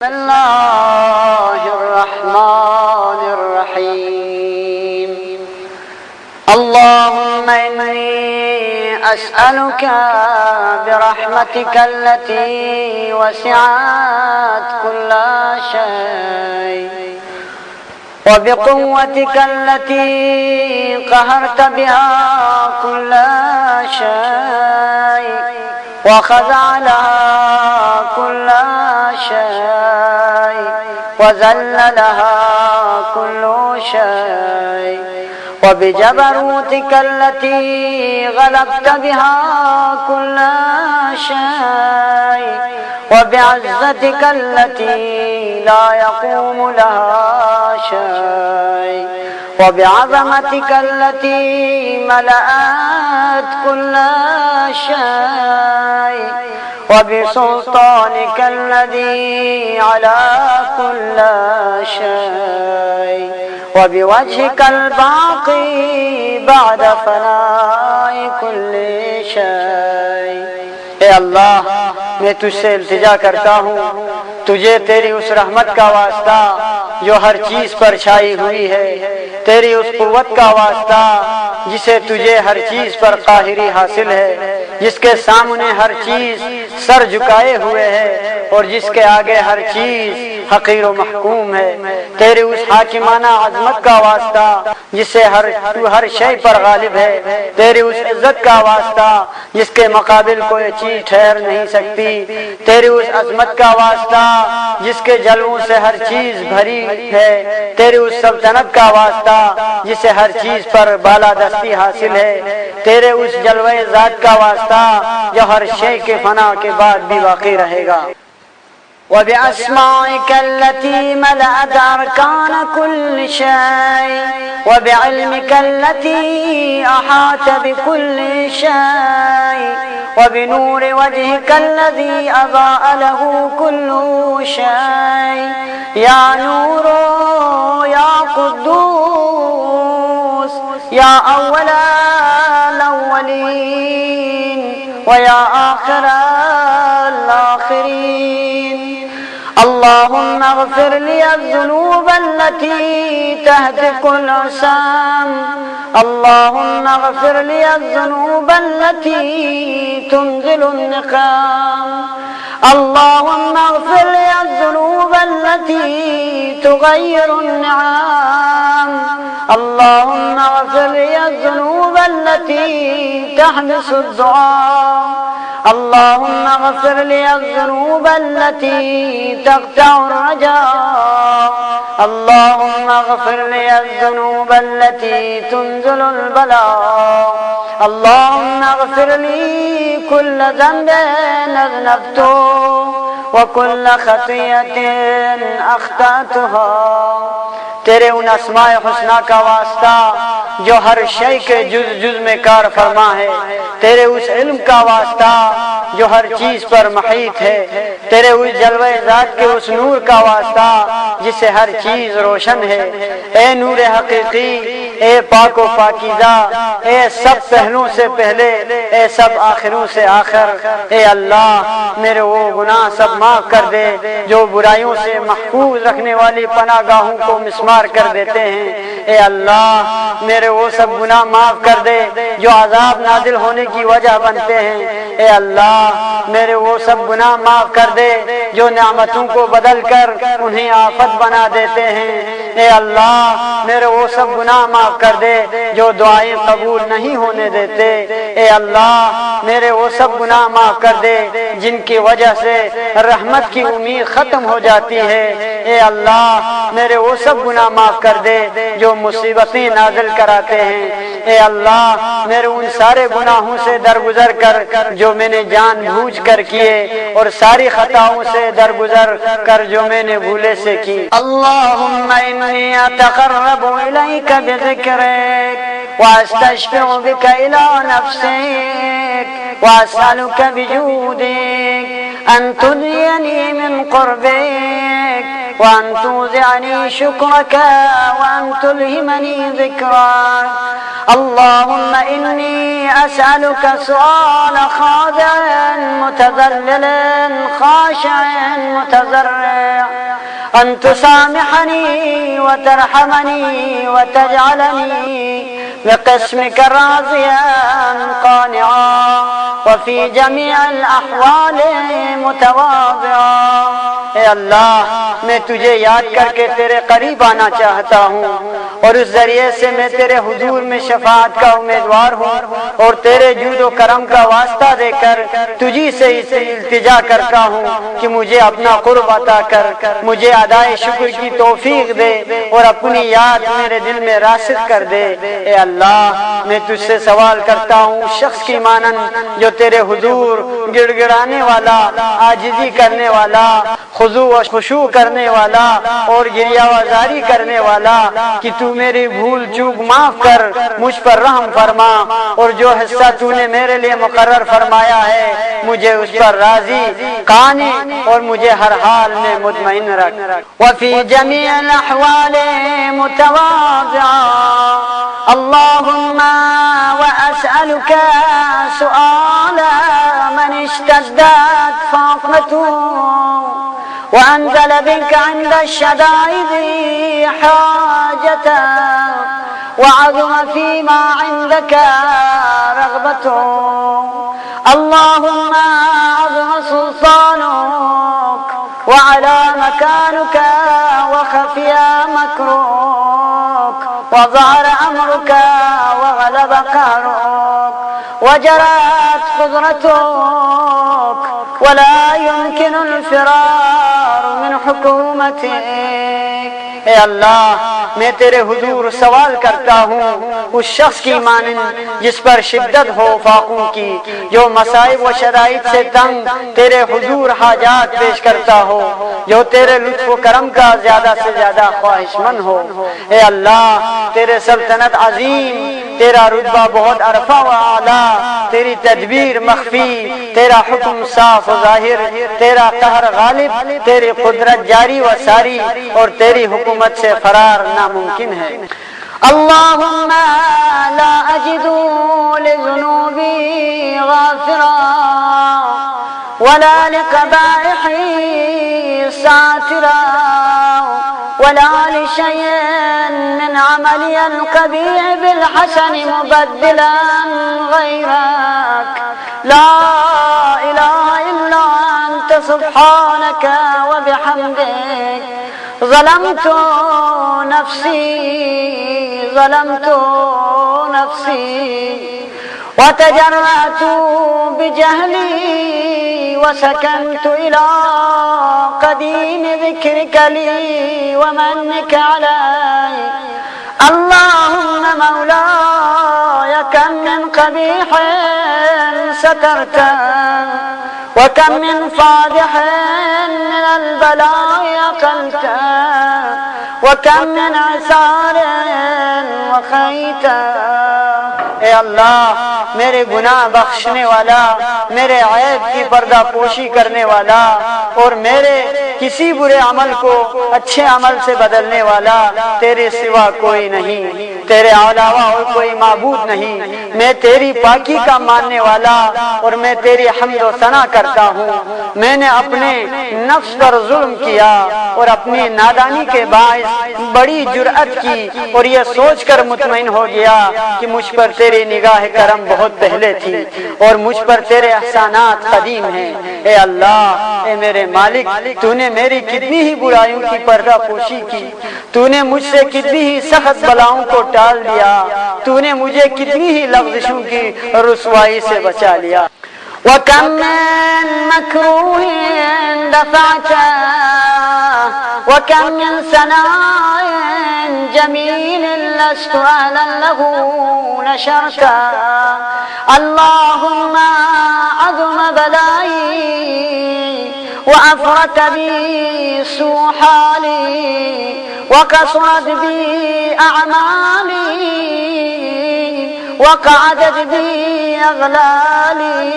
بسم الله الرحمن الرحيم. اللهم إني أسألك برحمتك التي وسعت كل شيء وبقوتك التي قهرت بها كل شيء وخضع لها كل شيء وذل لها كل شيء وبجبروتك التي غلبت بها كل شيء وبعزتك التي لا يقوم لها شيء وبعظمتك التي ملأت كل شيء وبسلطانك الذي على كل شيء وبوجهك الباقي بعد فناء كل شيء. اے اللہ، میں تجھ سے التجا کرتا ہوں، تجھے تیری اس رحمت کا واسطہ جو ہر چیز پر چھائی ہوئی ہے، تیری اس قوت کا واسطہ جسے تجھے ہر چیز پر قاہری حاصل ہے، جس کے سامنے ہر چیز سر جھکائے ہوئے ہے اور جس کے آگے ہر چیز حقیر و محکوم ہے، تیری اس حاکمانہ عظمت کا واسطہ جس سے ہر شے پر غالب ہے، تیری اس عزت کا واسطہ جس کے مقابل کوئی چیز ٹھہر نہیں سکتی، تیری اس عظمت کا واسطہ جس کے جلووں سے ہر چیز بھری ہے، تیری اس سلطنت کا واسطہ جسے ہر چیز پر بالادستی حاصل ہے، تیرے اس جلوہ ذات کا واسطہ جو ہر شے کے فنا کے بعد بھی باقی رہے گا. وبأسمائك التي ملأت أركان كل شيء وبعلمك التي أحاط بكل شيء وبنور وجهك الذي أضاء له كل شيء. يا نور يا قدوس يا أول الأولين ويا آخر الآخرين. اللهم اغفر لي الذنوب التي تهتك العصام. اللهم اغفر لي الذنوب التي تنزل النقام. اللهم اغفر لي الذنوب التي تغير النعام. اللهم اغفر لي الذنوب التي تحبس الدعاء. اللهم اغفر لي الذنوب التي تقطع الرجاء. اللهم اغفر لي الذنوب التي تنزل البلاء. اللهم اغفر لي كل ذنب أذنبته وكل خطيئة أخطأتها. تیرے ان اسماء حسنہ کا واسطہ جو ہر شے کے جز میں کار فرما ہے، تیرے اس علم کا واسطہ جو ہر چیز پر محیط ہے، تیرے اس جلوہ ذات کے اس نور کا واسطہ جس سے ہر چیز روشن ہے. اے نور حقیقی، اے پاک و پاکیزہ، اے سب پہلوں سے پہلے، اے سب آخروں سے آخر، اے اللہ میرے وہ گناہ سب معاف کر دے جو برائیوں سے محفوظ رکھنے والی پناہ گاہوں کو مسمار کر دیتے ہیں. اے اللہ میرے وہ سب گناہ معاف کر دے جو عذاب نازل ہونے کی وجہ بنتے ہیں. اے اللہ میرے وہ سب گناہ معاف کر دے جو نعمتوں کو بدل کر انہیں آفت بنا دیتے ہیں. اے اللہ میرے وہ سب گناہ معاف کر دے جو دعائیں قبول نہیں ہونے دیتے. اے اللہ میرے وہ سب گناہ معاف کر دے جن کی وجہ سے رحمت کی امید ختم ہو جاتی ہے. اے اللہ میرے وہ سب گناہ معاف کر دے جو مصیبتیں نازل کراتے ہیں. اے اللہ میرے ان سارے گناہوں سے درگزر کر جو میں نے جان بوجھ کر کیے اور ساری خطاؤں سے درگزر کر جو میں نے بھولے سے کی. اللہم انی اتقرب الیک بذکرک واستشفع بک الی نفسک واسألک بجودک ان تدینی من قربک وأن توزعني شكرك وأن تلهمني ذكرك. اللهم إني أسألك سؤال خاضع متذلل خاشع متضرع أن تسامحني وترحمني وتجعلني بقسمك راضيا قانعا وفي جميع الأحوال متواضعا. اے اللہ میں تجھے یاد کر کے تیرے قریب آنا چاہتا ہوں اور اس ذریعے سے میں تیرے حضور میں شفاعت کا امیدوار ہوں اور تیرے جود و کرم کا واسطہ دے کر تجھی سے التجا کرتا ہوں کہ مجھے اپنا قرب عطا کر، مجھے ادائے شکر کی توفیق دے اور اپنی یاد میرے دل میں راسخ کر دے. اے اللہ میں تجھ سے سوال کرتا ہوں شخص کی مانند جو تیرے حضور گڑ گڑانے والا، عاجزی کرنے والا، خضوع و خشوع کرنے والا اور گریہ وزاری کرنے والا، کہ تو میری بھول چوک معاف کر، مجھ پر رحم فرما اور جو حصہ تو نے میرے لیے مقرر فرمایا ہے مجھے اس پر راضی، قانع اور مجھے ہر حال میں مطمئن رکھ. وفی جمیع الاحوال متواضعا اللهم وأسألك سؤال من اشتدت فاقته وأنزل بك عند الشدائد حاجته وعظم فيما عندك رغبته. اللهم عظم سلطانك وعلى مكانك وخفي مكرك وظهر أمرك وغلب قهرك وجرت قدرتك ولا يمكن الفرار من حكومتك. اے اللہ میں تیرے حضور سوال کرتا ہوں اس شخص کی مانند جس پر شدت ہو فاقوں کی، جو مصائب و شرائط سے تنگ تیرے حضور حاجات پیش کرتا ہو، جو تیرے لطف و کرم کا زیادہ سے زیادہ خواہش مند ہو. اے اللہ تیرے سلطنت عظیم، تیرا رتبہ بہت عرفہ و اعلیٰ، تیری تدبیر مخفی، تیرا حکم صاف و ظاہر، تیرا قہر غالب، تیری قدرت جاری و ساری اور تیری حکومت سے فرار ناممکن ہے. اللهم لا أجد لذنوبي غافرا ولا لقبائحي ساترا ولا لشيء من عملي القبيح بالحسن مبدلا غيرك. لا إله إلا أنت سبحانك وبحمدك ظلمت نفسي وتجرأت بجهلي وسكنت إلى قديم ذكرك لي ومنك علي. اللهم مولاي كم من قبيح سترته وكم من فاضح من البلاء أقلته وكم من عسار وخيته. اے اللہ میرے گناہ بخشنے والا، میرے عیب کی پردہ پوشی کرنے والا اور میرے کسی برے عمل کو اچھے عمل سے بدلنے والا تیرے سوا کوئی نہیں، تیرے علاوہ اور کوئی معبود نہیں. میں تیری پاکی کا ماننے والا اور میں تیری حمد و ثنا کرتا ہوں. میں نے اپنے نفس پر ظلم کیا اور اپنی نادانی کے باعث بڑی جرأت کی اور یہ سوچ کر مطمئن ہو گیا کہ مجھ پر تیری نگاہ کرم بہت پہلے تھی اور مجھ پر تیرے احسانات قدیم ہیں. اے اللہ، اے میرے مالک، تو نے میری کتنی ہی برائیوں کی پردہ پوشی کی، تو نے مجھ سے کتنی ہی سخت بلاؤں کو ٹال دیا، تو نے مجھے کتنی ہی لغزشوں کی رسوائی سے بچا لیا. وَكَمْ مِن مَكْرُوهٍ دَفَعْتَهُ وَكَمْ مِن ثَنَاءٍ جَمِيلٍ لَسْتُ أَهْلًا لَهُ نَشَرْتَهُ. اللهم عظم بلائي وأفرت بي سوء حالي وقصرت بي أعمالي وقعدت بي أغلالي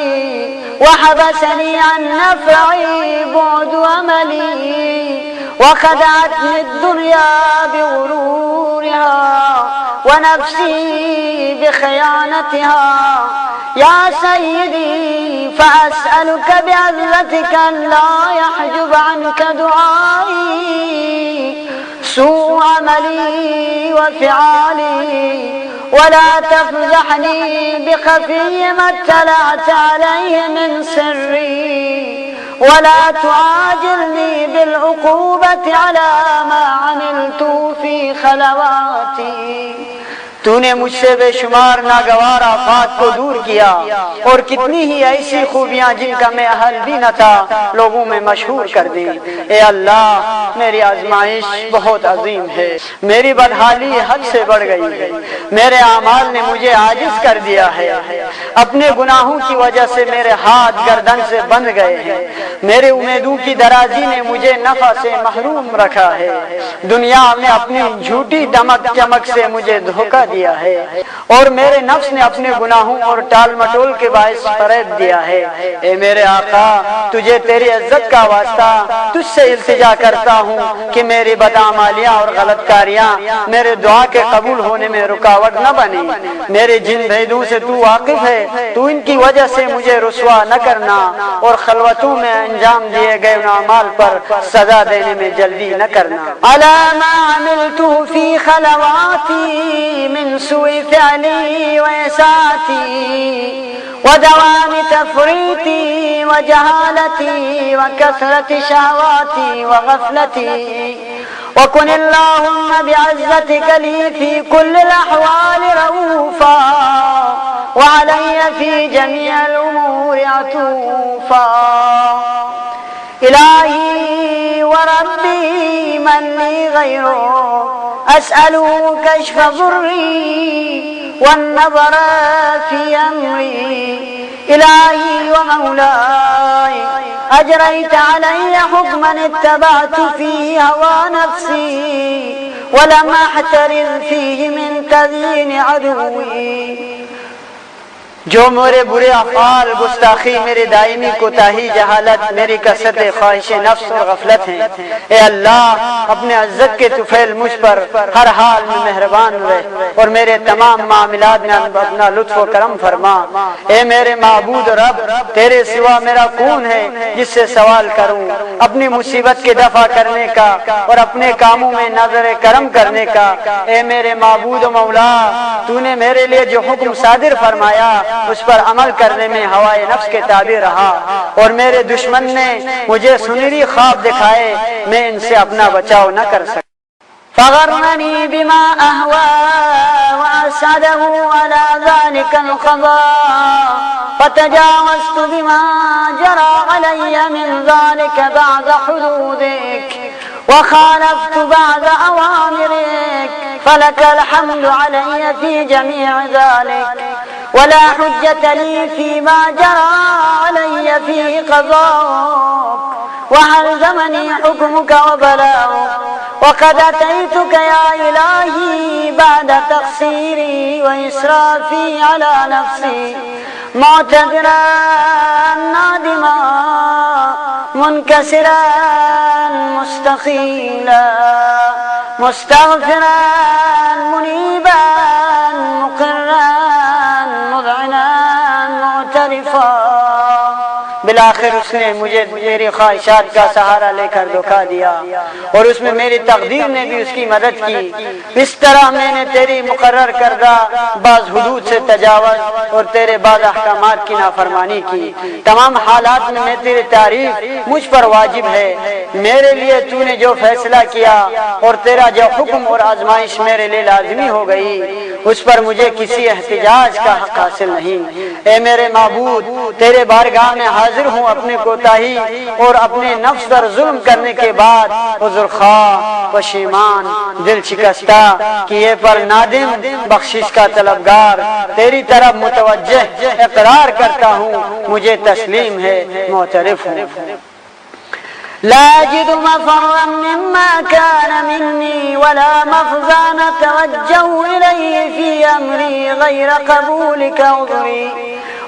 وحبسني عن نفعي بعد أملي وخدعتني الدنيا بغرورها ونفسي بخيانتها يا سيدي فأسألك بعزتك أن لا يحجب عنك دعائي سوء عملي وفعالي ولا تفضحني بخفي ما اطلعت عليه من سري ولا تعاجلني بالعقوبة على ما عملت في خلواتي तूने मुझसे बेशुमार नागवार आफात को दूर किया और कितनी ही ऐसी खूबियां जिनका मैं अहल भी न था लोगों में मशहूर कर दी। ए अल्लाह मेरी आजमाइश बहुत अजीम है, मेरी बदहाली हद से बढ़ गई है, मेरे आमाल ने मुझे आजिज कर दिया है, अपने गुनाहों की वजह से मेरे हाथ गर्दन से बंध गए हैं, मेरे उम्मीदों की दराजी ने मुझे नफा से महरूम रखा है, दुनिया में अपनी झूठी दमक चमक से मुझे धोखा दिया है और मेरे नफ्स ने अपने गुनाहों और टाल मटोल के बायस फरेब दिया है। ए मेरे आका तुझे तेरी इज्जत का वास्ता तुझसे इल्तिजा करता हूँ कि मेरी बदआमालियां और गलतकारियां मेरे दुआ के कबूल होने में रुकावट न बने। मेरे जिन भेदों से तू वाकिफ है, तू इनकी वजह से मुझे रुसवा न करना और खलवतों में अंजाम दिए गए अमाल पर सजा देने में जल्दी न करना। अला मा अमिलतु फी खलवाती मिन सुई फ़अली व इसाती व दवामी तफ़रीती व जहालती व कसरती शहवाती व गफलती व कुनिल्लाहुम्मा बिअज़्ज़तिक ली फी कुल्लिल अहवाल रऊफ़ा व अलैया फी जमीइल उमूरि अतूफ़ा। इलाही व रब्बी मन ली गैरुक अस्अलु कश्फ ज़ुर्री वन्नज़र फ़ी अम्री। इलाही व मौलाई अजरैत अलैया हुक्मन इत्तबअतु फ़ी हवा नफ्सी वलम अहतरिज़ फ़ीहि मिन तज़यीन अदुव्वी। जो मेरे बुरे अफ़आल गुस्ताखी मेरी दायमी कोताही जहालत मेरी कसरत ख्वाहिश नफ्स और गफलत है, ए अल्लाह अपने इज्जत के तुफैल मुझ पर हर हाल में मेहरबान हुए और मेरे तमाम मामलात में अपना लुत्फ व करम फरमा। ए मेरे माबूद रब तेरे सिवा मेरा कौन है जिससे सवाल करूं अपनी मुसीबत के दफा करने का और अपने कामों में नजर करम करने का। ए मेरे माबूद मौला तूने मेरे लिए जो हुक्म सादिर फरमाया उस पर अमल करने में हवाए नफ्स के ताबे रहा और मेरे दुश्मन ने मुझे सुनहरी ख्वाब दिखाए, मैं इनसे अपना बचाव न कर सका। फगरनी बिमा अहवा व असदहु अला ज़ालिकल क़ज़ा फतजावज़तु बिमा जरा अलैया मिन ज़ालिका बअद हुदूदिक व खालफ़तु बअद अवामिरिक फलकल हम्दु अलैया फ़ी जमीइ ज़ालिक वला हुज्जत ली फ़ीमा जरा अलैया फ़ी क़ज़ाक व हलज़मनी हुक्मुक व बलागुक वक़द अतैतुक या इलाही बअद तक़सीरी व इसराफ़ी अला नफ़्सी मुअतज़िरन नादिमा मुनकसिरन मुस्तक़ीला मुस्तग़फ़िरन मुनीबन मुक़र्रन मुज़अनन मुअतरिफ़ा। बिलाखिर उसने मुझे मेरी ख्वाहिशात का सहारा लेकर धोखा दिया और उसमें मेरी तकदीर ने भी उसकी मदद की। इस तरह मैंने तेरी मुकर्रर करदा बाज हुदूद से तजावज़ और तेरे बाज अहकामात की नाफरमानी की। तमाम हालात में मैं तेरी तारीफ मुझ पर वाजिब है। मेरे लिए तूने जो फैसला किया और तेरा जो हुक्म और आजमाइश मेरे लिए लाजमी हो गई उस पर मुझे किसी एहतिजाज का हक हासिल नहीं। ए मेरे माबूद तेरे बारगाह में हाजिर हूँ अपने कोताही और अपने नफ्स पर जुल्म करने के बाद उज़्र-ख्वाह पशीमान दिल शिकस्ता किए पर नादिम बख्शिश का तलबगार तेरी तरफ मुतवज्जह इकरार करता हूँ, मुझे तस्लीम है मोतरिफ हूँ। ला अजिदु मफ़र्रन मिम्मा कान मिन्नी वला मफ़ज़ा नतवज्जहु इलैहि फ़ी अम्री गैर क़बूलिक उज़्री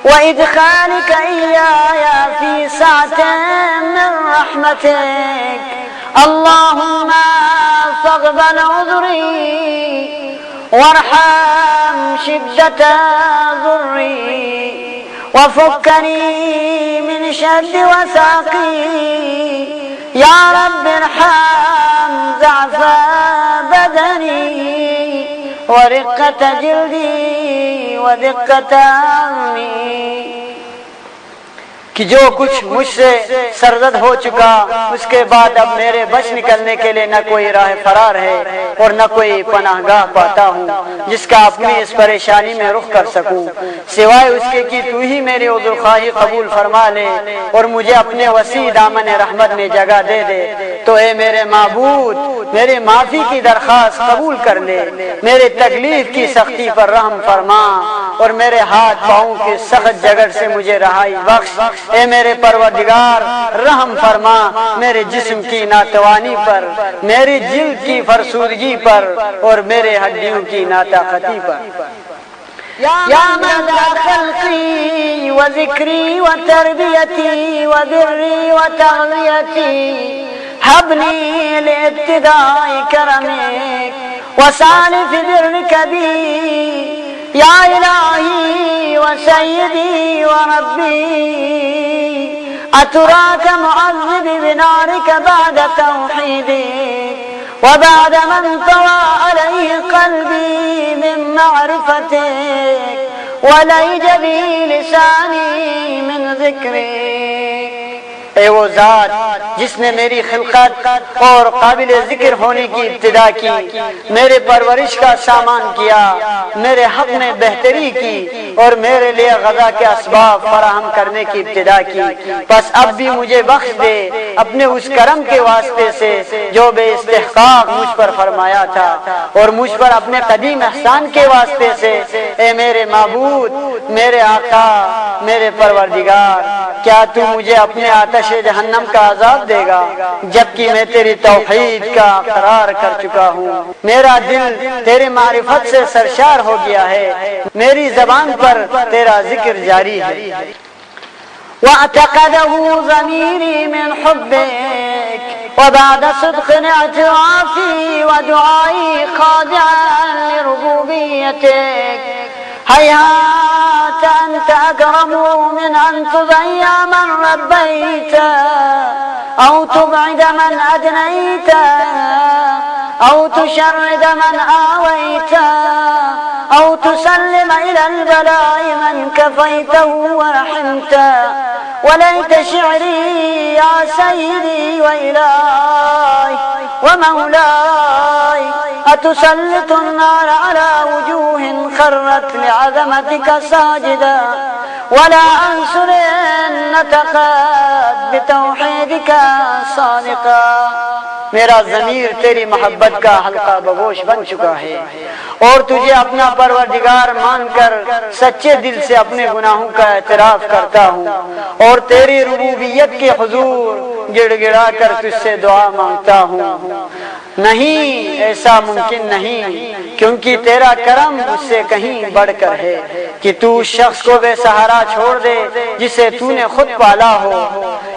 व इदख़ालिक इय्याया फ़ी सअतिन मिन रहमतिक अल्लाहुम्मा फ़क़बल उज़्री وارحم شدة ضري وفكني من شد وثاقي. يا رب ارحم ضعف بدني ورقة جلدي ودقة عظمي कि जो कुछ मुझसे सरजद हो चुका उसके बाद अब मेरे बच निकलने के लिए न कोई राह फरार है और न कोई पनाहगाह पाता हूँ जिसका अपनी इस परेशानी में रुख कर सकूं, सिवाय उसके कि तू ही मेरी उज़्र ख्वाही कबूल फरमा ले और मुझे अपने वसी दामन रहमत में जगह दे दे। तो ए मेरे माबूद, मेरे माफी की दरख्वास्त कबूल कर ले, मेरे तकलीफ की सख्ती पर रहम फरमा और मेरे हाथ पाँव के सख्त जगड़ से मुझे रहाई बख्श। ए मेरे परवरदिगार रहम फरमा मेरे जिस्म की नातवानी पर, मेरी जिल्द की फरसूदगी पर और मेरे हड्डियों की नाताकती पर। या मदा खल्क़ी व ज़िक्री व तरबियती व बिर्री व तग़ज़ियती हबनी लिइब्तिदाई करमिक व सालिफ बिर्रिक बी। या इलाही व सय्यदी व रब्बी अतराक मुअज़्ज़िब बिनारिक बाद तौहीदिक वबाद मन तवा अलैहि क़ल्बी मिन मअरिफ़तिक वलैज बी लिसानी मिन ज़िक्रिक। ए वो जात जिसने मेरी खिलकत और काबिल जिक्र होने की इब्तिदा की, मेरे परवरिश का सामान किया, मेरे हक में बेहतरी की और मेरे लिए ग़ज़ा के असबाब फराहम करने की इब्तिदा की, बस अब भी मुझे बख्श दे अपने उस करम के वास्ते से जो बेइस्तिहक़ाक़ मुझ पर फरमाया था और मुझ पर अपने कदीम एहसान के वास्ते से। ए मेरे माबूद, मेरे आका, मेरे परवरदिगार, क्या तू मुझे अपने आतिश जहन्नम का अज़ाब देगा जबकि मैं तेरी तौहीद का इक़रार कर चुका हूँ। मेरा दिल तेरे मारिफत से सरशार हो गया है, मेरी ज़बान पर तेरा जिक्र जारी है। वअतक़दहु ज़मीरी मिन हुब्बिक वबाद सिद्क़िन इअतिराफ़ी व दुआई ख़ादिअन लिरुबूबियतिक। हय्यात अंत अकरमु मिन अन तुज़य्य मन रब्बैत औ तुबइद मन अदनैत औ तुशर्रिद मन आवैत औ तुसल्लिम इलल बलाइ मन कफ़ैतहु वरहमत। वलैत शिअरी या सय्यदी व इलाही व मौलाई अतुसल्लितु अन्नार अला वजूहिन खर्रत लिअज़मतिक साजिदा वला अंसुरन्नतक़ बितौहीदिक सादिक़ा। मेरा ज़मीर तेरी मोहब्बत का हल्का बगोश बन चुका है और तुझे अपना परवरदिगार मानकर सच्चे दिल से अपने गुनाहों का एतराफ करता हूँ और तेरी रुबूबियत के हुजूर गिड़गिड़ा कर तुझसे दुआ मांगता हूँ। नहीं, ऐसा मुमकिन नहीं, क्योंकि तेरा करम उससे कहीं बढ़कर है कि तू उस शख्स को बेसहारा छोड़ दे जिसे तूने खुद पाला हो,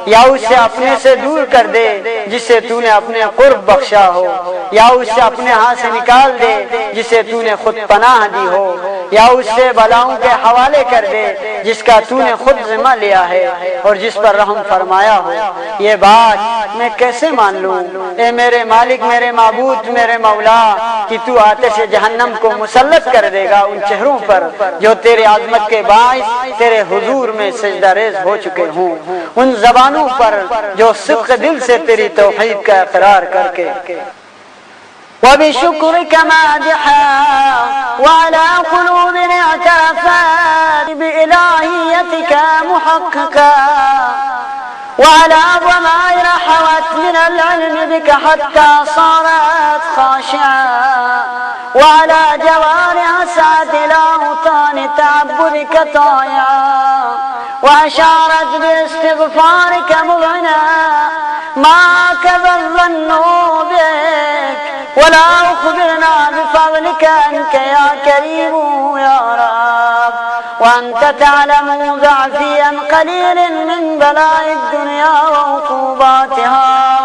या उससे अपने से दूर कर दे जिसे तूने अपने कुर्ब बख्शा हो, या उससे अपने हाथ से निकाल दे जिसे तूने खुद पनाह दी हो, या उससे बलाओं के हवाले कर दे जिसका तूने खुद जिम्मा लिया है और जिस पर रहम फरमाया हो। ये बात मैं कैसे मान लूं ए मेरे मालिक, मेरे माबूद, मेरे मौला, कि तू आतिश जहन्नम को मुसल्लत कर देगा उन चेहरों पर जो तेरे आज़मत के बाइस तेरे हुजूर में सजदा रेज़ हो चुके हों, उन ज़बानों पर जो सिद्क़ दिल से तेरी तौहीद का इक़रार करके وبشكرك مادحا وعلى قلوب اعترفت بإلهيتك محققا وعلى ضمائر حوت من العلم بك حتى صارت خاشعة وعلى جوارح سعت إلى أوطان تعبدك طائعة وأشارت باستغفارك مذعنا ما كذا الظن بك ولا أخبرنا بفضلك أنك يا كريم يا رب وأنت تعلم ضعفي عن قليل من بلاء الدنيا وعقوباتها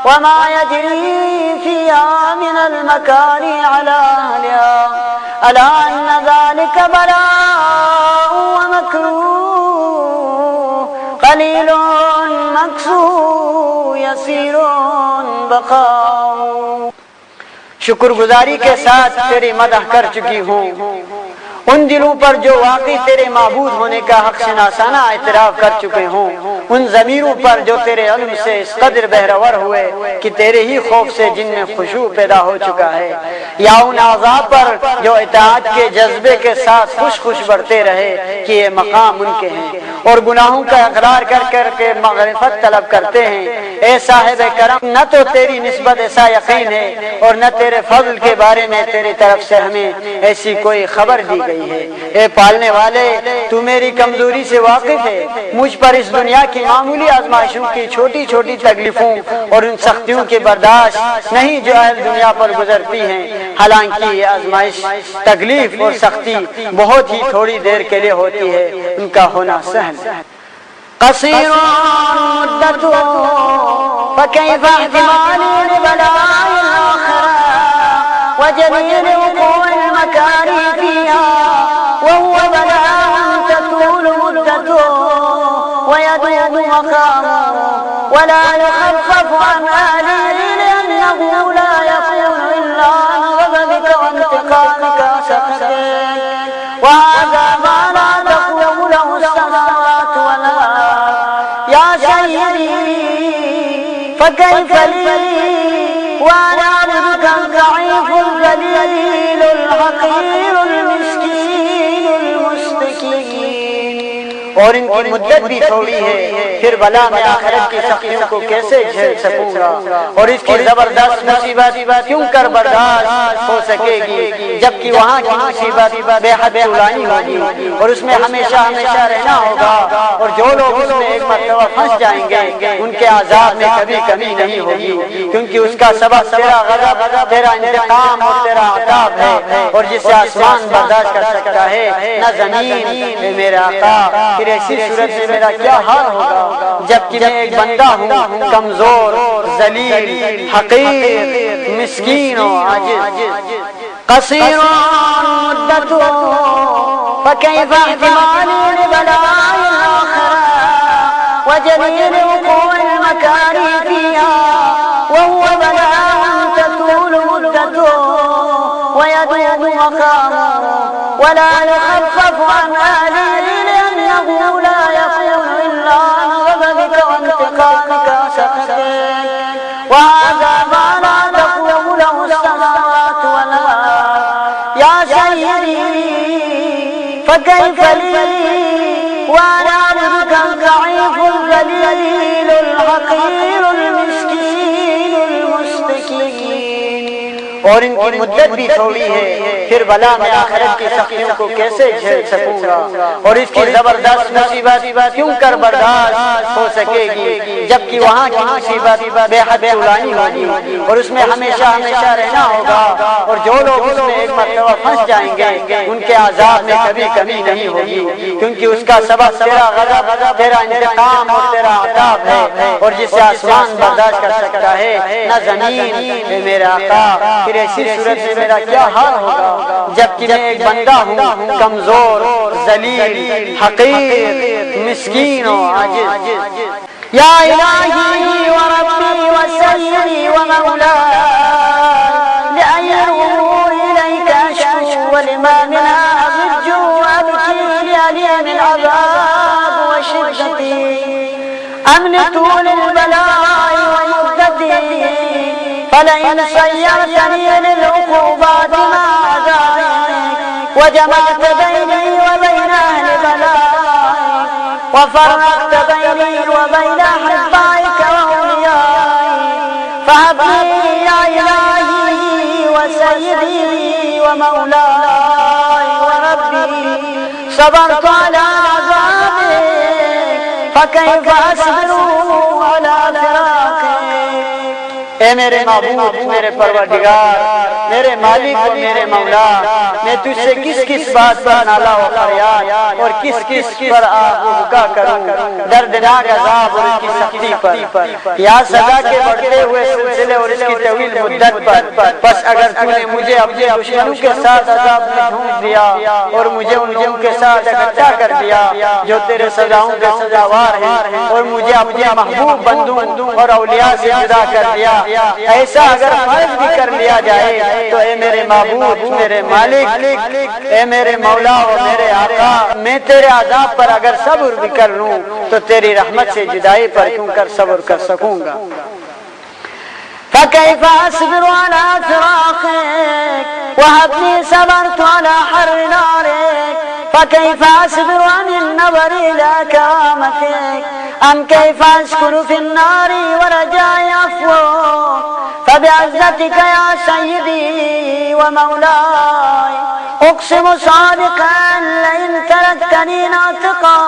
وما يجري فيها من المكاره على أهلها अला अन्ना ज़ालिका बलाउ व मकरूह क़लीलुन मक़सूर यसीरुन बक़ाउ। शुक्रगुजारी के साथ तेरी मदह कर चुकी हूँ उन दिलों पर जो वाकई तेरे माबूद होने का हक शनासाना इतराफ कर चुके हों, उन ज़मीरों पर जो तेरे इल्म से इस कदर बहरवर हुए कि तेरे ही खौफ से जिनमें खुशू पैदा हो चुका है, या उन आज़ा पर जो इताअत के जज्बे के साथ खुश खुश बढ़ते रहे कि ये मकाम उनके हैं और गुनाहों का इकरार कर कर के मग़फ़िरत तलब करते हैं। ए साहिब करम, न तो तेरी निस्बत ऐसा यकीन है और न तेरे फज़ल के बारे में तेरी तरफ से हमें ऐसी कोई खबर दी गई है। ए पालने वाले, तू मेरी कमजोरी से वाकिफ है। मुझ पर इस दुनिया की मामूली आजमाइशों की छोटी छोटी तकलीफों और उन सख्तियों की बर्दाश्त नहीं जो अहल दुनिया पर गुजरती हैं। हालांकि ये आजमाइश, तकलीफ और सख्ती बहुत ही थोड़ी देर के लिए होती है, उनका होना सहल। क़सीरुन मुद्दतुहु फ़कैफ़ इह्तिमाली लिबलाइल आखिरह व जलील वक़ूइल मकारी फ़ीहा वहुव बलाउन ततूलु मुद्दतुहु व यदूमु मक़ामुहु व ला युख़फ़फ़ु अन अहलिही लिअन्नहु ला यकूनु इल्ला अन ग़ज़बिका व इंतिक़ामिका सख़तिक व हाज़ा मा ला तक़ूमु लहु अस्समावातु वल अर्ज़ या सय्यदी फ़कैफ़ ली वअना अब्दुका अज़-ज़ईफ़ु ज़लील हक़ीर मिस्कीन मुस्तकीन। और इनकी मुद्दत भी थोड़ी है, फिर भला मैं आखिरत की सख्तियों को कैसे झेल सकूंगा और इसकी जबरदस्त मुसीबत क्यों कर बर्दाश्त हो सकेगी, जबकि वहाँ की मुसीबत बेहद पुरानी होगी और उसमें हमेशा हमेशा रहना होगा और जो लोग उसमें एक मर्तबा फंस जाएंगे उनके आज़ाब में कभी कमी नहीं होगी, क्योंकि उसका सबब तेरा गज़ब, तेरा इंतकाम और तेरा अताब है। और जिसे आसमान बर्दाश्त कर सकता है न ज़मीन। मेरा आका, फिर ऐसी सूरत में मेरा क्या हाल होगा जबकि मैं एक बंदा हूँ, कमजोर, जलील, हकीर, मिस्कीन और आजिज़। क़सीरुन मुद्दतुहु फ़कैफ़ इह्तिमाली लिबलाइल आखिरह व जलील वक़ूइल मकारी फ़ीहा वहुव बलाउन ततूलु मुद्दतुहु व यदूमु मक़ामुहु व ला युख़फ़फ़ु अन अहलिही लिअन्नहु ला यकूनु इल्ला अन ग़ज़बिका व इंतिक़ामिका सख़तिक व हाज़ा मा ला तक़ूमु लहु अस्समावातु वल अर्ज़ या सय्यदी फ़कैफ़ ली वअना अब्दुका अज़-ज़ईफ़ु ज़लील हक़ीर मिस्कीन मुस्तकीन। और इनकी मुद्दत भी थोड़ी है, फिर भला मैं आखिरत की सख्तियों को कैसे झेल सकूंगा और इसकी जबरदस्त मुसीबत क्यों कर बर्दाश्त हो सकेगी, जबकि वहाँ की मुसीबत बेहद पुरानी होगी और उसमें हमेशा हमेशा रहना होगा और जो लोग उसमें एक मर्तबा फंस जाएंगे उनके आज़ाब में कभी कमी नहीं होगी, क्योंकि उसका सबब तेरा गज़ब, तेरा इंतकाम और तेरा अताब है। और जिसे आसमान बर्दाश्त कर सकता है न ज़मीन। मेरा आका, फिर ऐसी सूरत में मेरा क्या हाल होगा जबकि मैं एक बंदा हूँ, कमजोर, जलील, हकीर, मिस्कीन और आजिज़। या इलाही व रब्बी व सय्यदी व मौलाई लिअय्यि अमूरी इलैका अश्कू व लिमा मिनहा अज़ज्जु व अबकी लिअलीम अज़ाब व शिद्दती अमन तूल बलाई व मुद्दती फलइन सय्यरतनी लिलउक़ूबात मा ज़ालिक व जमअत बैनी व बैन अहलि बलाइक व फ़र्रक़त बैनी व बैन अहिब्बाइक व औलियाइक फहब ली या इलाही व सय्यदी व मौलाई व रब्बी सबरतु अला अज़ाबिक फ़कैफ़ अस्बिरु अला फ़िराक़िक। ए मेरे महबूब, मेरे परवरदिगार, मेरे मालिक और मेरे मौला, मैं तुझसे किस किस बात पर नाला व फरियाद और किस किस पर आहुका करूं, दर्दनाक अज़ाब और इसकी सख्ती पर, या सजा के बढ़ते हुए सिलसिले और इसकी तवील मुद्दत पर। बस अगर तूने मुझे अपने दुश्मनों के साथ अज़ाब में ढूंढ दिया और मुझे उनके साथ इकट्ठा कर दिया जो तेरे सजाओं के सजावार हैं, और मुझे अपने महबूब बंदों और औलिया से जुदा कर दिया, ऐसा अगर फर्ज भी कर लिया जाए तो ए मेरे महबूब, मेरे मालिक, ए मेरे मौला और मेरे आका, मैं तेरे अज़ाब पर अगर सब्र भी कर लूं तो तेरी रहमत से जुदाई पर क्यों कर सब्र कर सकूंगा। فكيف أصبر على فراقك وهبني صبرت على حر نارك، فكيف أصبر عن النظر إلى كرامتك، أم كيف أشكر في النار ورجاء عفوك، فبعزتك يا سيدي ومولاي أقسم صادقا لئن تركتني ناطقا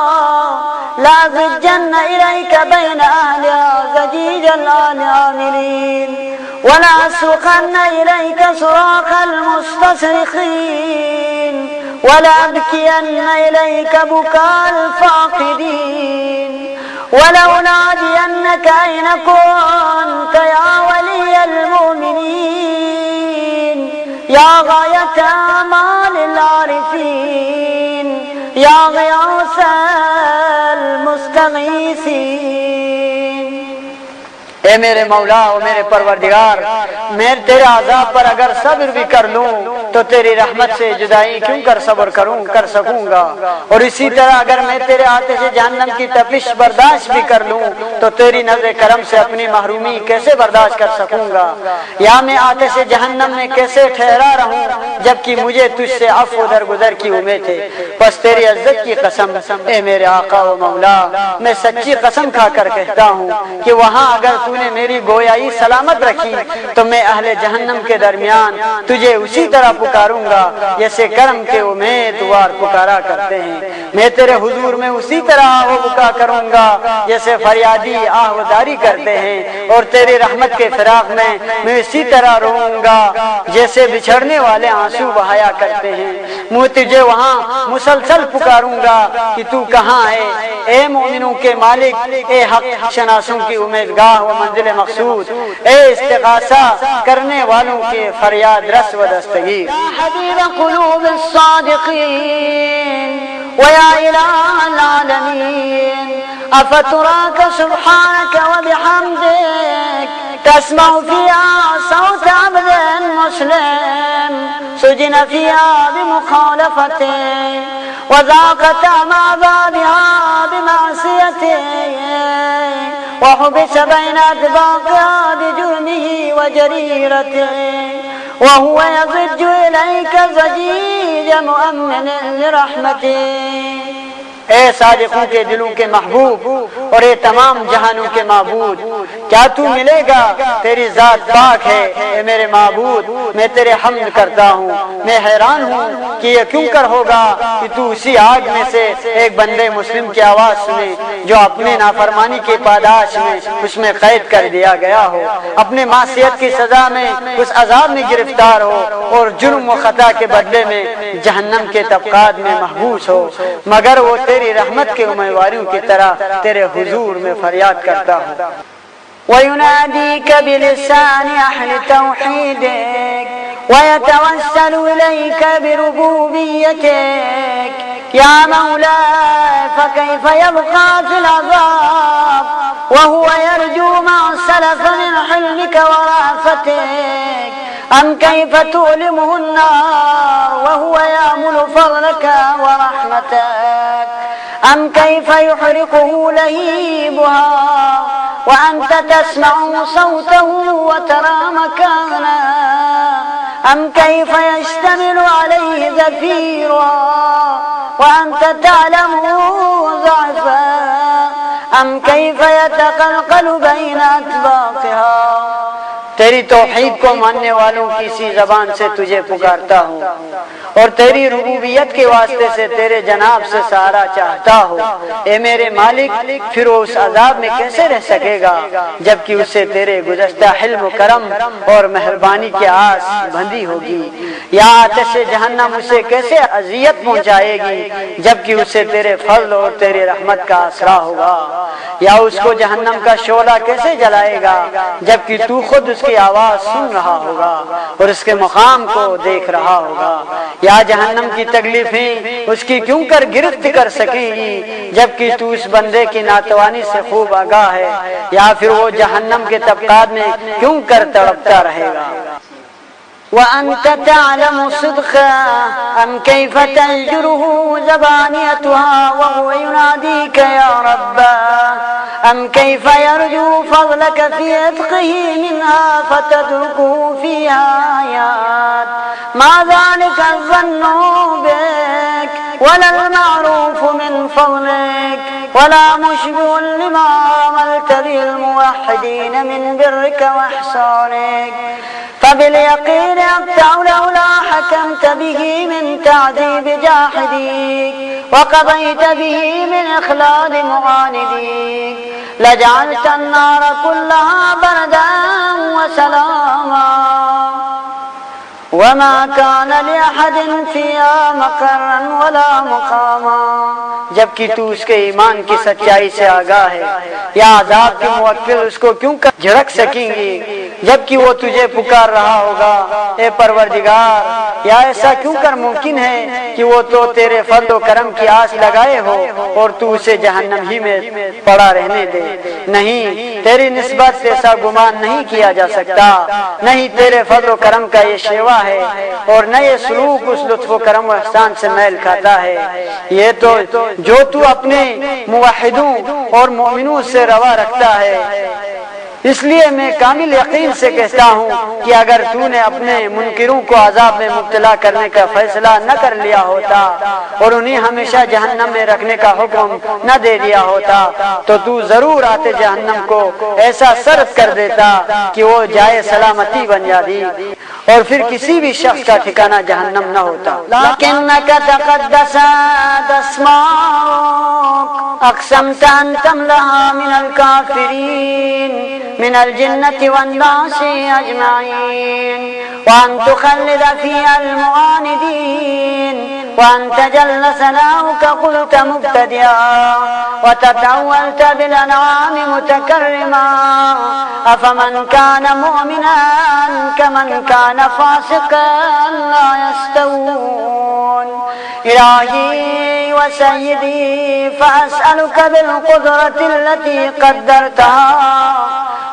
لأزجن إليك بين أهلها زجيج الآن عاملين، ولا أسوقن إليك صراخ المستصرخين، ولا أبكين إليك بكاء الفاقدين، ولو نادينك أين كنت يا ولي المؤمنين، يا غاية آمال العارفين، يا غياث المستغيثين। ए मेरे मौला और मेरे परवरदिगार, मैं तेरे अज़ाब पर अगर सब्र भी कर लूं तो तेरी रहमत से जुदाई क्यों कर सब्र कर सकूंगा, और इसी तरह अगर मैं तेरे आतिश जहन्नम की तपिश बर्दाश्त भी कर लूं तो तेरी नज़र करम से अपनी महरूमी कैसे बर्दाश्त कर सकूंगा, या मैं आतिश जहन्नम में कैसे ठहरा रहूं जबकि मुझे तुझसे अफ़्व दरगुजर की उम्मीद है। बस तेरी इज्जत की कसम ए मेरे आका व मौला, मैं सच्ची कसम खाकर कहता हूँ कि वहाँ अगर तूने मेरी गोयाई सलामत रखी तो मैं अहले जहन्नम के दरमियान तुझे उसी तरह पुकारूंगा जैसे करम के उम्मीदवार पुकारा करते हैं। मैं तेरे हुजूर में उसी तरह आह करूंगा जैसे फरियादी आहवदारी करते हैं, और तेरी रहमत के फिराक में मैं इसी तरह रोऊंगा जैसे बिछड़ने वाले आंसू बहाया करते हैं। मैं तुझे वहाँ मुसलसल पुकारूंगा कि तू कहाँ है ए मोमिनों के मालिक, ए हक शनासों की उम्मीदगाह व मंजिल मकसूद, ए इस्तिगासा करने वालों के फरियाद रस व दस्तगीर। हबीब क़ुलूब सादिक़ीन व या इलाह आलमीन, अफतुराक सुब्हानक व बिहम्दिक तस्मउ फिया सौत अब्दिन मुस्लिम सुजिन फिया बिमुखालफतिक व ज़ाक़त अमाज़ाबिहा बिमासियतिक وحبس بين أطباقها بجرمه وجريرته وهو يضج إليك زجيج مؤمن لرحمته। ए सादिकों के दिलों के महबूब और ये तमाम जहानों के महबूद, क्या तू मिलेगा? तेरी जात पाक है ए मेरे महबूद, मैं तेरे हम्द करता हूँ। मैं हैरान हूँ कि ये क्यों कर होगा कि तू उसी आग में से एक बंदे मुस्लिम की आवाज सुने जो अपने नाफरमानी के पादाश में उसमें कैद कर दिया गया हो, अपने मासियत की सजा में उस अजाब में गिरफ्तार हो और जुर्म व खता के बदले में जहन्नम के तबकात में महबूस हो, मगर वो तेरी रहमत के उम्मीदवारों की तरह तेरे हुजूर में फरियाद करता हूँ। वयुनादीक बिलिसान अहल तौहीदिक वयतवस्सलु इलैक बिरुबूबियतिक या मौला फकैफ यबका फिल अज़ाब वहुव यरजू मा सलफ मिन हिल्मिक व राफतिक अम कैफ तुलिमुहु अन्नार वहुव यामुल फज़लक व रहमतक अम कैफ युहरिकुहु लहीबुहा وأنت تسمع صوته وترى مكانه أم كيف يشتمل عليه زفيرها وأنت تعلم ضعفا أم كيف يتقلقل بين أطباقها। तेरी तौहीद को मानने वालों की इसी जबान से तुझे पुकारता हूँ और तेरी रुबूबियत के वास्ते से तेरे जनाब से सहारा चाहता हो। ए मेरे मालिक, फिर वो उस अजाब में कैसे रह सकेगा जबकि उससे तेरे गुज़श्ता हिल्म करम और मेहरबानी की आस बंधी होगी। या आतिश जहन्नम उसे कैसे अजियत पहुंचाएगी जबकि उससे तेरे फजल और तेरे रहमत का आसरा होगा। या उसको जहन्नम का शोला कैसे जलाएगा जबकि तू खुद उसकी आवाज सुन रहा होगा और उसके मुकाम को देख रहा होगा। या जहन्नम की तकलीफें उसकी क्यों कर गिरफ्त कर सकेगी जबकि तू उस बंदे की नातवानी से खूब आगाह है। या फिर वो जहन्नम के तबकात में क्यों कर तड़पता रहेगा। वअन्त तअलमु सिद्क़ा अम कैफ़ तज़जुरुहु ज़बानियतुहा वहुव युनादीका या रब्बा अम कैफ़ यरजू फ़ज़लक फ़ी इत्क़िही मिन्हा फ़ततरुकुहु फ़ीहा आयात मा ज़ालिका ज़न्नु बिक वलल मअरूफ़ु मिन फ़ज़लिक वला मुश्बिहुन लिमा अमलत बिल मुवह्हिदीन मिन बिर्रिका व इहसानिक فباليقين أقطع لولا حكمت به من تعذيب جاحديك وقضيت به من إخلاد معانديك لجعلت النار كلها بردا وسلاما وما كان لأحد فيها مقرا ولا مقاما। जबकि तू उसके ईमान की सच्चाई से आगाह है, या अज़ाब के मुवक्किल उसको क्यों झिड़क सकेंगे जबकि वो तुझे पुकार रहा होगा, ए परवरदिगार। या ऐसा क्यों कर मुमकिन है कि वो तो तेरे फज़ल व करम की आस लगाए हो और तू उसे जहन्नम ही में पड़ा रहने दे। नहीं, तेरी निस्बत से ऐसा गुमान नहीं किया जा सकता। नहीं तेरे फज़ल व करम का ये शेवा है और न ये सलूक उस लुत्फ़ व करम व एहसान से मैल खाता है। ये तो जो तू अपने मुवहिदों और मोमिनों से रवा रखता है। इसलिए मैं कामिल यकीन से कहता हूँ कि अगर तूने अपने मुनकिरों को अजाब में मुब्तला करने का फैसला न कर लिया होता और उन्हें हमेशा जहन्नम में रखने का हुक्म न दे दिया होता तो तू जरूर आते जहन्नम को ऐसा सर्द कर देता कि वो जाए सलामती बन जाती और फिर किसी भी शख्स का ठिकाना जहन्नम न होता। लकिन्नका तक़द्दसत अस्माउक अक़समत अन तमलहा मिनल काफ़िरीन मिनल जिन्नति वन्नासि अजमईन व अन तुख़ल्लिद फ़ीहल मुआनिदीन व अन तजल्ल सनाउका क़ुल्त मुब्तदिआ व ततअव्वलत बिल अनआमि मुतकर्रिमा अफ़मन कान मुअमिनन कमन कान फासिक़न ला यस्तवून। इलाही व सय्यदी फ़अस्अलुक बिल-क़ुदरति अल्लती क़द्दरतहा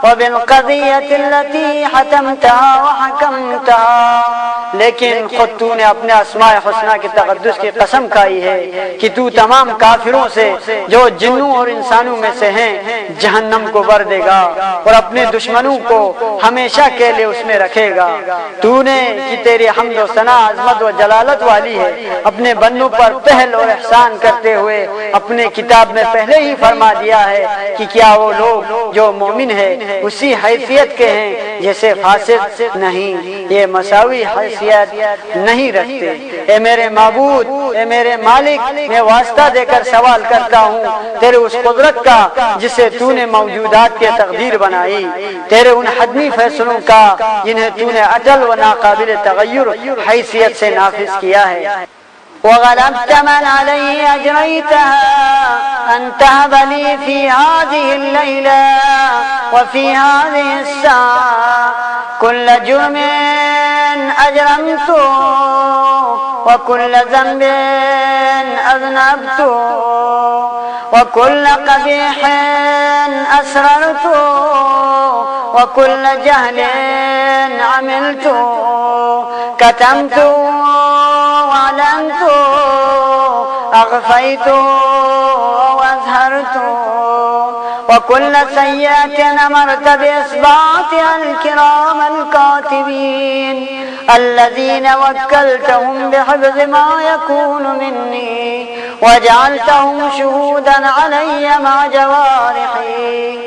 व बिल-क़ज़िय्यति अल्लती हतमतहा व हकमतहा। लेकिन खुद तूने अपने अस्माए हुस्ना की तक़द्दुस की कसम खाई है कि तू तमाम काफिरों से जो जिन्नों और इंसानों में से हैं जहन्नम को भर देगा और अपने दुश्मनों को हमेशा के लिए उसमें रखेगा। तूने कि तेरी हम्द व सना अज़मत व जलालत वाली है अपने बंदों पर पहल और एहसान करते हुए अपने किताब में पहले ही फरमा दिया है कि क्या वो लोग जो मोमिन है उसी हैसियत के हैं जैसे फासिक नहीं, ये मसावी हैसियत नहीं रखते। ए मेरे माबूद, ए मेरे मालिक, मैं वास्ता देकर सवाल करता हूँ तेरे उस कुदरत का जिसे तूने मौजूदात के तकदीर बनाई, तेरे उन हदमी फैसलों का जिन्हें तूने अटल व नाकाबिल तगय्युर हैसियत से नाफिज किया है। وغلبت من عليه أجريتها أن تهب لي في هذه الليلة وفي هذه الساعة كل جرم أجرمته وكل ذنب أذنبته وكل قبيح أسررته وكل جهل عملته كتمته وأعلنته أخفيته وأظهرته وكل سيئة أمرت بإصباتها الكرام الكاتبين الذين وكلتهم بحفظ ما يكون مني وجعلتهم شهودا علي مع جوارحي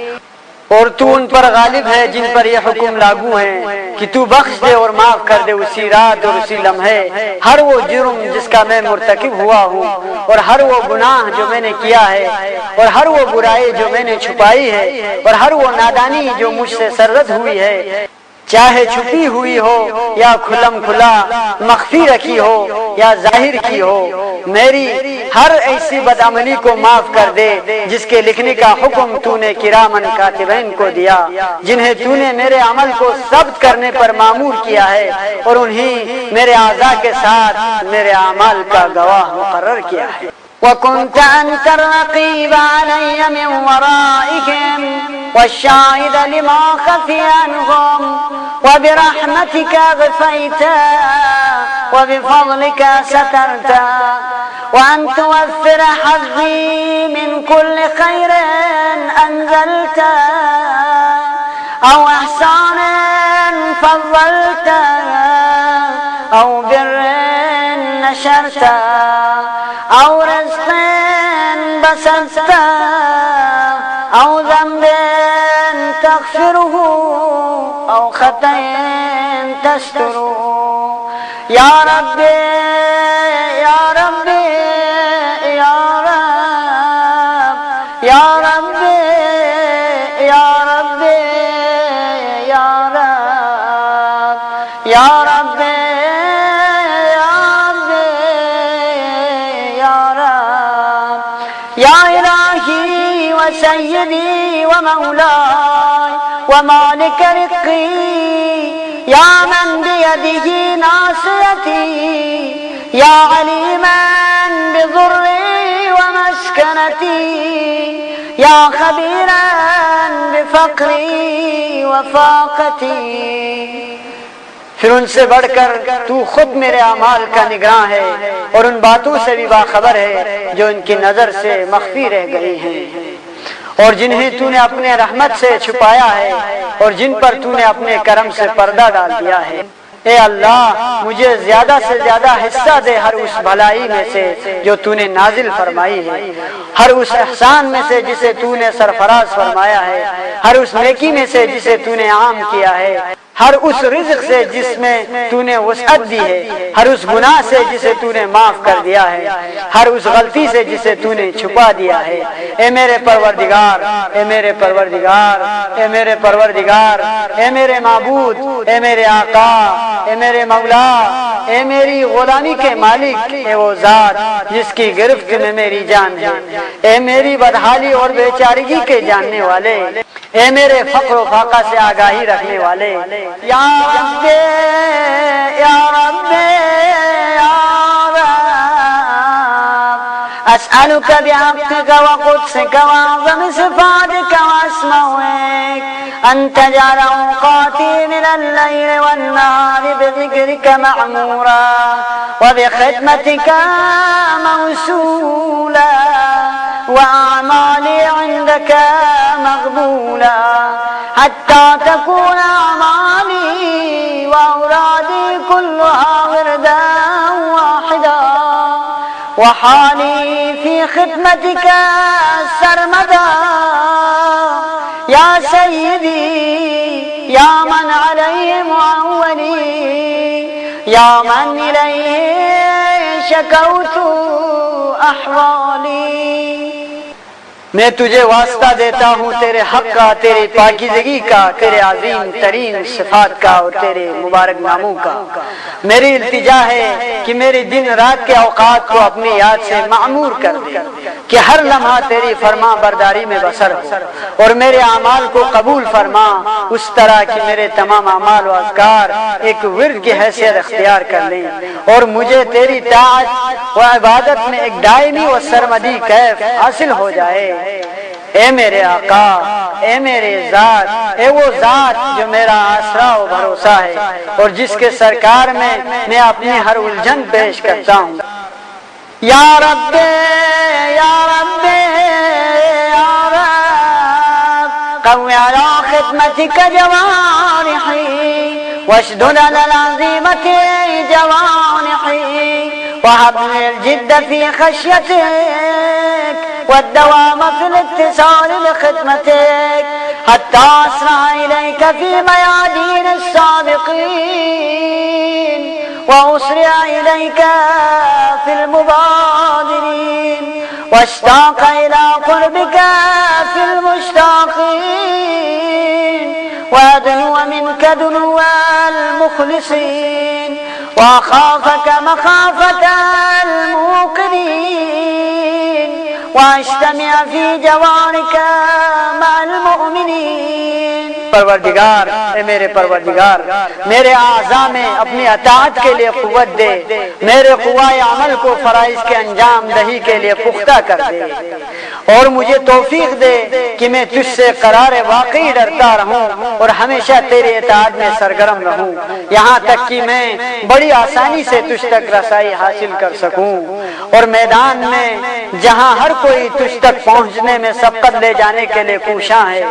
और तू उन पर गालिब है जिन पर यह हुक्म लागू है कि तू बख्श दे और माफ कर दे उसी रात और उसी लम्हे हर वो जुर्म जिसका मैं मुर्तकिब हुआ हूँ और हर वो गुनाह जो मैंने किया है और हर वो बुराई जो मैंने छुपाई है और हर वो नादानी जो मुझसे सरजद हुई है, चाहे छुपी हुई हो या खुलम खुला, मख्फी रखी हो या जाहिर की हो। मेरी हर ऐसी बदअमली को माफ कर दे जिसके लिखने का हुक्म तूने किरामन कातिबैन को दिया, जिन्हें तूने मेरे अमल को ज़ब्त करने पर मामूर किया है और उन्हीं मेरे आज़ा के साथ मेरे अमल का गवाह मुकर्रर किया है। وكنت أنت الرقيب علي من ورائهم والشاهد لما خفي عنهم وبرحمتك غفيت وبفضلك سترت وأن توفر حظي من كل خير أنزلت أو إحسان فضلت أو بر نشرت أو رزق بسطت أو ذنب تغفره أو خطأ تستره يا ربي يا ربي يا رب يا ربي يا ربي يا رب يا ربي سيدي ومولاي ومالك رقي يا من بيده ناصيتي يا عليما بضري ومسكنتي يا خبيرا بفقري وفاقتي। फिर उनसे बढ़कर तू खुद मेरे अमाल का निगरां है और उन बातों से भी बाखबर है जो इनकी नजर से मख्फी रह गई हैं और जिन्हें तूने अपने रहमत से छुपाया है और जिन पर तूने अपने करम से पर्दा डाल दिया है। ए अल्लाह, मुझे ज्यादा से ज्यादा हिस्सा दे हर उस भलाई में से जो तूने नाजिल फरमाई है, हर उस एहसान में से जिसे तूने सरफराज फरमाया है, हर उस नेकी में से जिसे तूने आम किया है, हर उस रिज़्क़ से जिसमें तूने वसअत दी है, हर उस गुनाह से जिसे तूने माफ कर दिया है, हर उस गलती से जिसे तूने छुपा दिया है। ए मेरे परवरदिगार, ए मेरे परवरदिगार, ए मेरे परवरदिगार, ए मेरे माबूद, ए मेरे आका, ए मेरे मौला, ए मेरी गुलामी के मालिक, ए वो जात जिसकी गिरफ्त में मेरी जान है, ए मेरी बदहाली और बेचारगी के जानने वाले, ए मेरे फक्र फाका से आगाही रखने वाले। या रब्बे या रब्बे या रब अस्अलुका बिहक़्क़िका व क़ुद्सिका व अज़्ज़म सिफ़ातिका व अस्माइका अन तजअल औक़ाती मिनल लैल वन नहार बिज़िक्रिका मअमूरा व बिख़िदमतिका मौसूला व अअमाली इंदका मक़बूला हत्ता तकून अमाली व औरादी कुल्लुहा विरदन वाहिदा व हाली फी खिदमतिका सरमदा या सय्यदी या मन अलैहि मुअव्वली या मन इलैहि शकौतु अहवाली। मैं तुझे वास्ता देता हूँ तेरे हक का, तेरी पाकीज़गी का, तेरे अजीम तरीन सिफात का और तेरे मुबारक नामों का। मेरी इल्तिजा है कि मेरी दिन रात के औकात को अपनी याद से मामूर कर दे, कि हर लम्हा तेरी फरमा बरदारी में बसर हो और मेरे अमाल को कबूल फरमा उस तरह कि मेरे तमाम अमाल व अज़कार एक विर्द की हैसियत अख्तियार कर लें और मुझे तेरी ताअत व इबादत में एक दायमी व सरमदी कैफ हासिल हो जाए। ए मेरे आका, ए मेरे जात, ए वो जात जो मेरा आसरा व भरोसा है और जिसके सरकार में मैं अपनी हर उलझन पेश करता हूँ। या रब्बे या रब्बे या रब क़व्वी अला खिदमतिका जवारिही वशदुद अला अज़ीमति जवानिही वहब लिल जिद्द फी खश्यतिक والدوام في الاتصال بخدمتك حتى أسرع إليك في ميادين السابقين وأسرع إليك في المبادرين واشتاق إلى قربك في المشتاقين وأدنو منك دنو المخلصين وأخافك مخافة الموقنين واجتمع في جوارك مع المؤمنين. परवरदिगार, ए मेरे परवरदिगार, मेरे आज़ा में अपनी अताअत के लिए कुव्वत दे, मेरे कुव्वाए अमल को फराइज के अंजाम दही के लिए पुख्ता कर दे और मुझे तौफीक दे कि मैं तुझसे करार वाकई डरता रहूं और हमेशा तेरे इताअत में सरगर्म रहूं, यहाँ तक कि मैं बड़ी आसानी से तुझ तक रसाई हासिल कर सकूं और मैदान में जहाँ हर कोई तुझ तक पहुँचने में सबकत ले जाने के लिए कोशां है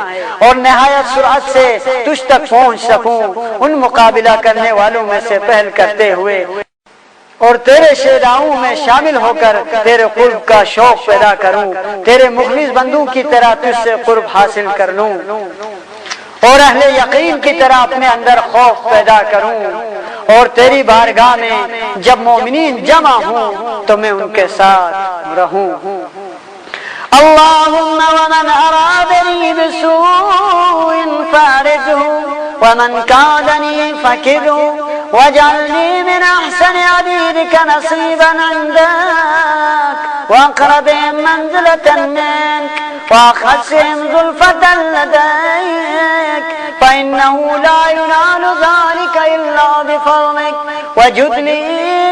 और निहायत सुरअत से तुझ तक पहुँच सकूं, उन मुकाबिला करने वालों में से पहल करते हुए और तेरे शेदाओं में शामिल होकर तेरे कुर्ब का शौक पैदा करूं, तेरे मुखलिस बंदू की तरह तुझसे कुर्ब हासिल कर लूं और अहले यकीन की तरह अपने अंदर खौफ पैदा करूं और तेरी बारगाह में जब मोमिनीन जमा हूं तो मैं उनके साथ रहूं। اللهم ومن أرادني بسوء فارجه ومن كادني فكره واجعلني من أحسن عبيدك نصيبا عندك وأقربهم منزلة منك وأخسهم زلفة لديك فإنه لا ينال ذلك إلا بفضلك وجد لي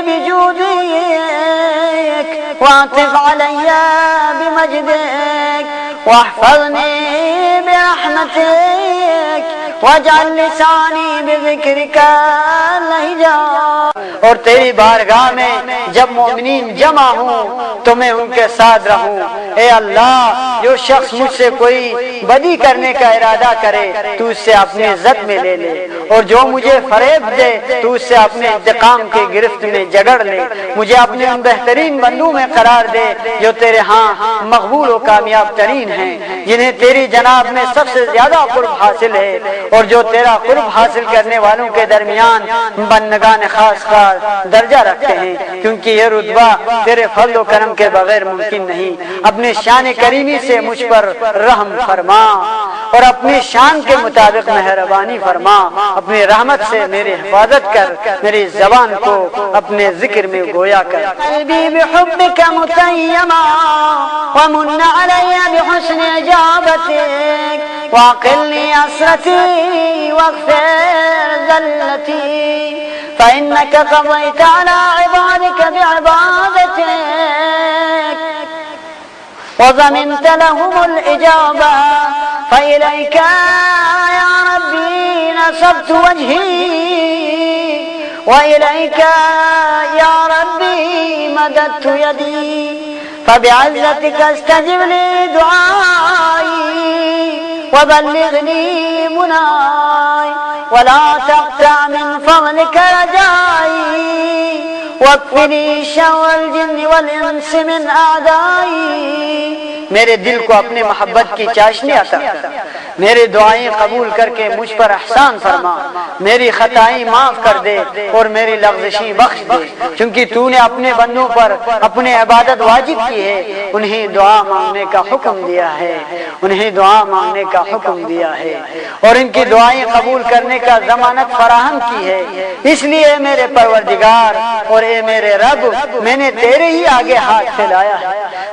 بجودك واعطف علي بمجدك واحفظني برحمتك واجعل لساني بذكرك लहजा। और तेरी बारगाह में जब मोमिनीन जमा हूँ तो मैं उनके साथ रहूँ। ए अल्लाह, जो शख्स मुझसे कोई बदी करने का इरादा करे तू उससे अपनी इज्जत में ले ले और जो मुझे फरेब दे तू उससे अपने इंतकाम की गिरफ्त में जगड़ ले। मुझे अपने उन बेहतरीन बंदू में करार दे जो तेरे हाँ मकबूल और कामयाब तरीन हैं, जिन्हें तेरी जनाब में सबसे ज्यादा कुर्ब हासिल है और जो तेरा कुर्ब हासिल करने वालों के दरमियान बंदगान खास का दर्जा रखते हैं, क्योंकि ये रुतबा तेरे फजल और करम के बगैर मुमकिन नहीं। अपने शान करीमी से मुझ पर रहम फरमा और अपनी शान के मुताबिक मेहरबानी फरमा। अपनी रहमत से मेरी हिफाजत कर, मेरी जबान को अपने जिक्र में गोया कर। قلبي بحبك متيما ومن علي بحسن إجابتك وأقلني أسرتي واغفر زلتي فإنك قضيت على عبادك بعبادتك وضمنت لهم الإجابة فإليك يا ربي نصبت وجهي وإليك يا ربي مددت يدي فبعزتك استجب لي دعائي وبلغني مناي ولا تقطع من فضلك رجائي واكفني شر الجن والإنس من أعدائي। मेरे दिल को अपने मोहब्बत की चाशनी अता, मेरे दुआएं कबूल करके मुझ पर एहसान फरमा, मेरी खताएं माफ कर दे और मेरी लग़्ज़िशें बख्श दे, क्योंकि तूने अपने बंदों पर अपने इबादत वाजिब की है, उन्हें दुआ मांगने का हुक्म दिया है, उन्हें दुआ मांगने का हुक्म दिया है और इनकी दुआएं कबूल करने का जमानत फराहम की है। इसलिए मेरे परवरदिगार और ए मेरे रब, मैंने तेरे ही आगे हाथ फैलाया है,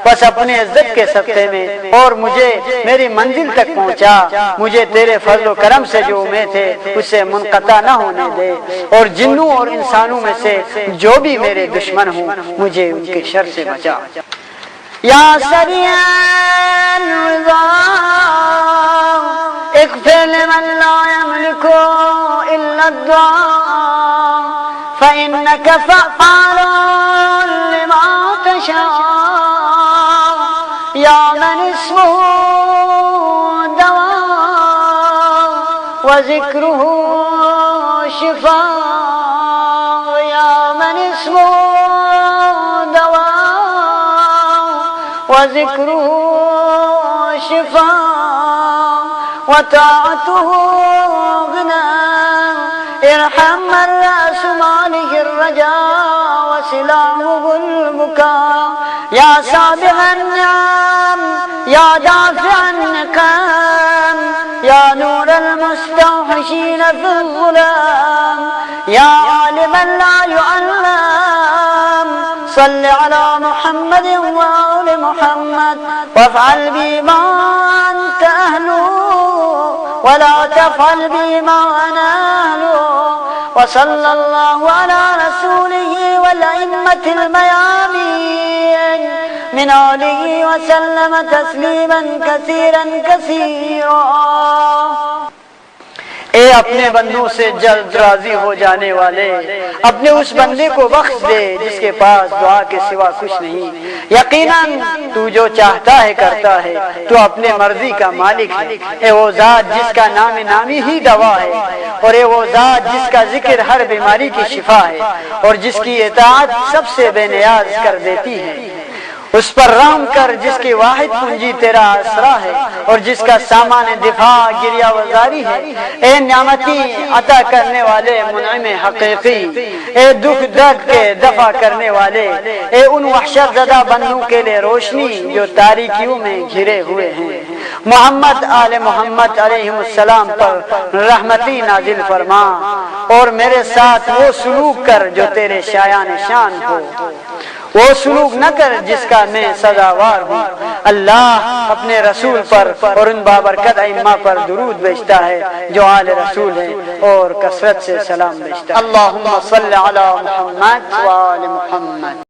बस अपने इज्जत के सत्ते में और मुझे मेरी मंजिल तक पहुंचा। मुझे तेरे फजल करम से जो उम्मीद है उससे मुनक़ता न होने दे और जिन्नों और इंसानों में से जो भी मेरे दुश्मन हों मुझे उनके शर से बचा। या सरियान रिज़ा इग़फ़िर लिमन ला यमलिकु इल्ला दुआ फ़इन्नक फ़अ्आलुन लिमा तशा या मन इस्मुहु दवा व ज़िक्रुहु शिफ़ा या मन इस्मुहु दवा व ज़िक्रुहु شفاء وطاعته غنى ارحم من رأس ماله الرجاء وسلاحه البكاء يا سابغ النعم يا دافع النقام يا نور المستوحشين في الظلام يا عالما لا يعلم صل على محمد وآل محمد وافعل بما أنت أهله ولا تفعل بما أنا أهله وصلى الله على رسوله والأئمة الميامين من آله وسلم تسليما كثيرا كثيرا। ए अपने बंदों से जल्द राजी हो जाने वाले, अपने उस बंदे को बख्श दे जिसके पास दुआ के सिवा कुछ नहीं। यकीनन तू जो चाहता है करता है, तू अपने मर्जी का मालिक है। ए वो जात जिसका नाम नामी ही दवा है, और ए वो जात जिसका जिक्र हर बीमारी की शिफा है, और जिसकी इताअत सबसे बेनियाज कर देती है। उस पर रहम कर जिसकी वाहिद पूंजी तेरा आसरा है, और जिसका सामान दिफा गिरिया वजारी है। ए नियामती अता करने वाले मुनइम हकीकी, ए दुख दर्द के दफा करने वाले, ए उन वहशत ज़दा बंदों के लिए रोशनी जो तारीकियों में घिरे हुए हैं। मोहम्मद आले मोहम्मद अलैहिस्सलाम पर रहमती नाजिल फरमा, और मेरे साथ वो सलूक कर जो तेरे शायान शान हो, वो सलूक न कर जिसका मैं सजावार हूँ। अल्लाह अपने रसूल पर और उन बाबरकत अइम्मा पर दुरूद भेजता है जो आले रसूल है, और कसरत से सलाम भेजता है। अल्लाहुम्मा सल्लि अला मुहम्मद व आले मुहम्मद।